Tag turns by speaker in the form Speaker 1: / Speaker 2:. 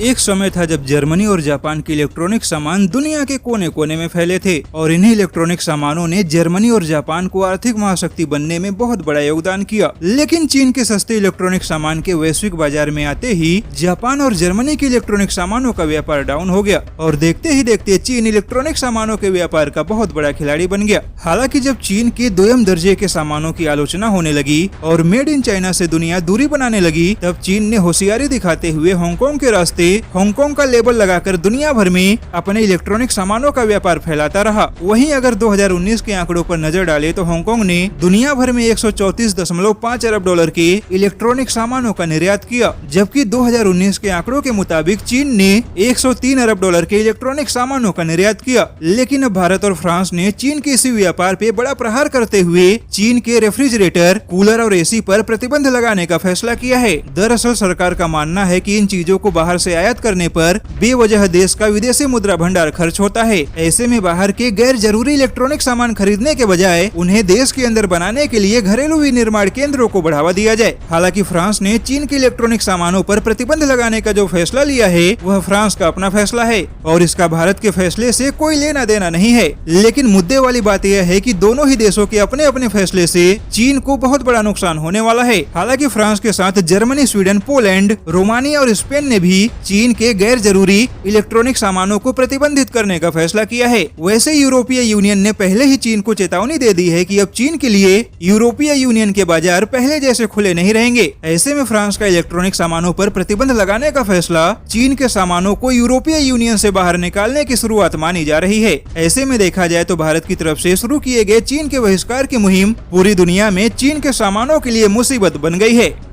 Speaker 1: एक समय था जब जर्मनी और जापान के इलेक्ट्रॉनिक सामान दुनिया के कोने कोने में फैले थे और इन्हीं इलेक्ट्रॉनिक सामानों ने जर्मनी और जापान को आर्थिक महाशक्ति बनने में बहुत बड़ा योगदान किया। लेकिन चीन के सस्ते इलेक्ट्रॉनिक सामान के वैश्विक बाजार में आते ही जापान और जर्मनी के इलेक्ट्रॉनिक सामानों का व्यापार डाउन हो गया और देखते ही देखते चीन इलेक्ट्रॉनिक सामानों के व्यापार का बहुत बड़ा खिलाड़ी बन गया। हालांकि जब चीन के दोयम दर्जे के सामानों की आलोचना होने लगी और मेड इन चाइना से दुनिया दूरी बनाने लगी, तब चीन ने होशियारी दिखाते हुए हांगकांग के रास्ते हांगकांग का लेबल लगाकर दुनिया भर में अपने इलेक्ट्रॉनिक सामानों का व्यापार फैलाता रहा। वहीं अगर 2019 के आंकड़ों पर नजर डालें तो हांगकांग ने दुनिया भर में 134.5 अरब डॉलर के इलेक्ट्रॉनिक सामानों का निर्यात किया, जबकि 2019 के आंकड़ों के मुताबिक चीन ने 103 अरब डॉलर के इलेक्ट्रॉनिक सामानों का निर्यात किया। लेकिन अब भारत और फ्रांस ने चीन के इसी व्यापार पे बड़ा प्रहार करते हुए चीन के रेफ्रिजरेटर, कूलर और एसी पर प्रतिबंध लगाने का फैसला किया है। दरअसल सरकार का मानना है कि इन चीजों को बाहर से आयात करने पर बेवजह देश का विदेशी मुद्रा भंडार खर्च होता है। ऐसे में बाहर के गैर जरूरी इलेक्ट्रॉनिक सामान खरीदने के बजाय उन्हें देश के अंदर बनाने के लिए घरेलू विनिर्माण केंद्रों को बढ़ावा दिया जाए। हालांकि फ्रांस ने चीन के इलेक्ट्रॉनिक सामानों पर प्रतिबंध लगाने का जो फैसला लिया है वह फ्रांस का अपना फैसला है और इसका भारत के फैसले से कोई लेना देना नहीं है। लेकिन मुद्दे वाली बात यह है कि दोनों ही देशों के अपने अपने फैसले से चीन को बहुत बड़ा नुकसान होने वाला है। हालांकि फ्रांस के साथ जर्मनी, स्वीडन, पोलैंड, रोमानिया और स्पेन ने भी चीन के गैर जरूरी इलेक्ट्रॉनिक सामानों को प्रतिबंधित करने का फैसला किया है। वैसे यूरोपीय यूनियन ने पहले ही चीन को चेतावनी दे दी है कि अब चीन के लिए यूरोपीय यूनियन के बाजार पहले जैसे खुले नहीं रहेंगे। ऐसे में फ्रांस का इलेक्ट्रॉनिक सामानों पर प्रतिबंध लगाने का फैसला चीन के सामानों को यूरोपीय यूनियन से बाहर निकालने की शुरुआत मानी जा रही है। ऐसे में देखा जाए तो भारत की तरफ से शुरू किए गए चीन के बहिष्कार की मुहिम पूरी दुनिया में चीन के सामानों के लिए मुसीबत बन गई है।